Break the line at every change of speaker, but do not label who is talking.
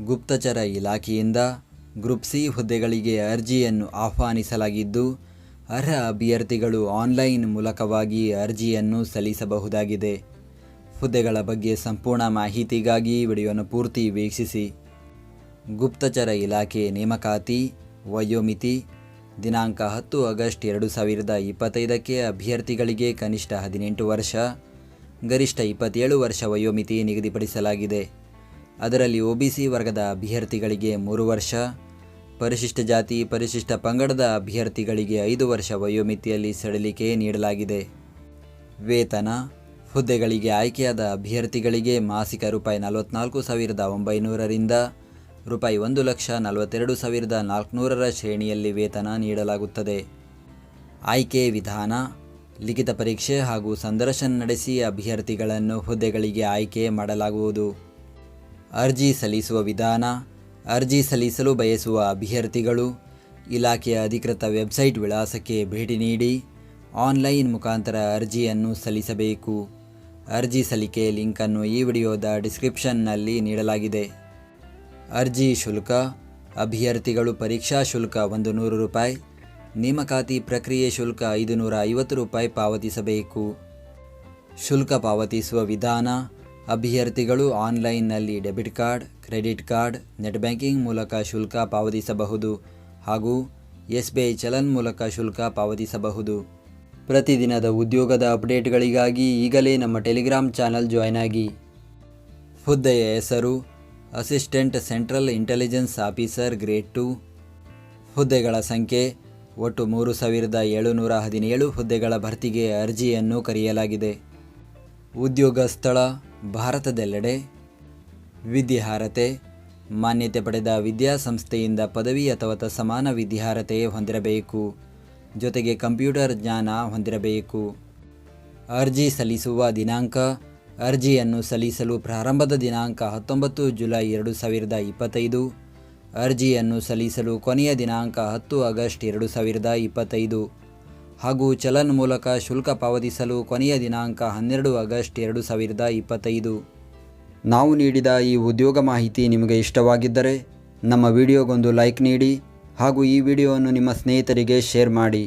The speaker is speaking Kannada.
ಗುಪ್ತಚರ ಇಲಾಖೆಯಿಂದ ಗ್ರೂಪ್ ಸಿ ಹುದ್ದೆಗಳಿಗೆ ಅರ್ಜಿಯನ್ನು ಆಹ್ವಾನಿಸಲಾಗಿದ್ದು, ಅರ್ಹ ಅಭ್ಯರ್ಥಿಗಳು ಆನ್ಲೈನ್ ಮೂಲಕವಾಗಿ ಅರ್ಜಿಯನ್ನು ಸಲ್ಲಿಸಬಹುದಾಗಿದೆ. ಹುದ್ದೆಗಳ ಬಗ್ಗೆ ಸಂಪೂರ್ಣ ಮಾಹಿತಿಗಾಗಿ ವಿಡಿಯೋನ ಪೂರ್ತಿ ವೀಕ್ಷಿಸಿ. ಗುಪ್ತಚರ ಇಲಾಖೆ ನೇಮಕಾತಿ ವಯೋಮಿತಿ ದಿನಾಂಕ 10 ಆಗಸ್ಟ್ 2025ಕ್ಕೆ ಅಭ್ಯರ್ಥಿಗಳಿಗೆ ಕನಿಷ್ಠ 18 ವರ್ಷ, ಗರಿಷ್ಠ 27 ವರ್ಷ ವಯೋಮಿತಿ ನಿಗದಿಪಡಿಸಲಾಗಿದೆ. ಅದರಲ್ಲಿ OBC ವರ್ಗದ ಅಭ್ಯರ್ಥಿಗಳಿಗೆ 3 ವರ್ಷ, ಪರಿಶಿಷ್ಟ ಜಾತಿ ಪರಿಶಿಷ್ಟ ಪಂಗಡದ ಅಭ್ಯರ್ಥಿಗಳಿಗೆ 5 ವರ್ಷ ವಯೋಮಿತಿಯಲ್ಲಿ ಸಡಿಲಿಕೆ ನೀಡಲಾಗಿದೆ. ವೇತನ ಹುದ್ದೆಗಳಿಗೆ ಆಯ್ಕೆಯಾದ ಅಭ್ಯರ್ಥಿಗಳಿಗೆ ಮಾಸಿಕ ₹44,900ರಿಂದ ₹1,42,400 ಶ್ರೇಣಿಯಲ್ಲಿ ವೇತನ ನೀಡಲಾಗುತ್ತದೆ. ಆಯ್ಕೆ ವಿಧಾನ: ಲಿಖಿತ ಪರೀಕ್ಷೆ ಹಾಗೂ ಸಂದರ್ಶನ ನಡೆಸಿ ಅಭ್ಯರ್ಥಿಗಳನ್ನು ಹುದ್ದೆಗಳಿಗೆ ಆಯ್ಕೆ ಮಾಡಲಾಗುವುದು. ಅರ್ಜಿ ಸಲ್ಲಿಸುವ ವಿಧಾನ: ಅರ್ಜಿ ಸಲ್ಲಿಸಲು ಬಯಸುವ ಅಭ್ಯರ್ಥಿಗಳು ಇಲಾಖೆಯ ಅಧಿಕೃತ ವೆಬ್ಸೈಟ್ ವಿಳಾಸಕ್ಕೆ ಭೇಟಿ ನೀಡಿ ಆನ್ಲೈನ್ ಮುಖಾಂತರ ಅರ್ಜಿಯನ್ನು ಸಲ್ಲಿಸಬೇಕು. ಅರ್ಜಿ ಸಲ್ಲಿಕೆ ಲಿಂಕನ್ನು ಈ ವಿಡಿಯೋದ ಡಿಸ್ಕ್ರಿಪ್ಷನ್ನಲ್ಲಿ ನೀಡಲಾಗಿದೆ. ಅರ್ಜಿ ಶುಲ್ಕ: ಅಭ್ಯರ್ಥಿಗಳು ಪರೀಕ್ಷಾ ಶುಲ್ಕ ₹100, ನೇಮಕಾತಿ ಪ್ರಕ್ರಿಯೆ ಶುಲ್ಕ ₹550 ಪಾವತಿಸಬೇಕು. ಶುಲ್ಕ ಪಾವತಿಸುವ ವಿಧಾನ: ಅಭ್ಯರ್ಥಿಗಳು ಆನ್ಲೈನ್ನಲ್ಲಿ debit card, credit card, net banking ಮೂಲಕ ಶುಲ್ಕ ಪಾವತಿಸಬಹುದು ಹಾಗೂ SBI ಚಲನ್ ಮೂಲಕ ಶುಲ್ಕ ಪಾವತಿಸಬಹುದು. ಪ್ರತಿದಿನದ ಉದ್ಯೋಗದ ಅಪ್ಡೇಟ್ಗಳಿಗಾಗಿ ಈಗಲೇ ನಮ್ಮ ಟೆಲಿಗ್ರಾಮ್ ಚಾನಲ್ ಜಾಯ್ನ್ ಆಗಿ. ಹುದ್ದೆಯ ಹೆಸರು: assistant central intelligence officer grade 2. ಹುದ್ದೆಗಳ ಸಂಖ್ಯೆ: ಒಟ್ಟು 3,717 ಹುದ್ದೆಗಳ ಭರ್ತಿಗೆ ಅರ್ಜಿಯನ್ನು ಕರೆಯಲಾಗಿದೆ. ಉದ್ಯೋಗ ಸ್ಥಳ: ಭಾರತದೆಲ್ಲೆಡೆ. ವಿದ್ಯಾರ್ಹತೆ: ಮಾನ್ಯತೆ ಪಡೆದ ವಿದ್ಯಾಸಂಸ್ಥೆಯಿಂದ ಪದವಿ ಅಥವಾ ತತ್ಸಮಾನ ವಿದ್ಯಾರ್ಹತೆ ಹೊಂದಿರಬೇಕು. ಜೊತೆಗೆ ಕಂಪ್ಯೂಟರ್ ಜ್ಞಾನ ಹೊಂದಿರಬೇಕು. ಅರ್ಜಿ ಸಲ್ಲಿಸುವ ದಿನಾಂಕ: ಅರ್ಜಿಯನ್ನು ಸಲ್ಲಿಸಲು ಪ್ರಾರಂಭದ ದಿನಾಂಕ 19 ಜುಲೈ 2025. ಅರ್ಜಿಯನ್ನು ಸಲ್ಲಿಸಲು ಕೊನೆಯ ದಿನಾಂಕ 10 ಆಗಸ್ಟ್ 2025 ಹಾಗೂ ಚಲನ್ ಮೂಲಕ ಶುಲ್ಕ ಪಾವತಿಸಲು ಕೊನೆಯ ದಿನಾಂಕ 12 ಆಗಸ್ಟ್ 2025. ನಾವು ನೀಡಿದ ಈ ಉದ್ಯೋಗ ಮಾಹಿತಿ ನಿಮಗೆ ಇಷ್ಟವಾಗಿದ್ದರೆ ನಮ್ಮ ವಿಡಿಯೋಗೊಂದು ಲೈಕ್ ನೀಡಿ ಹಾಗೂ ಈ ವಿಡಿಯೋವನ್ನು ನಿಮ್ಮ ಸ್ನೇಹಿತರಿಗೆ ಶೇರ್ ಮಾಡಿ.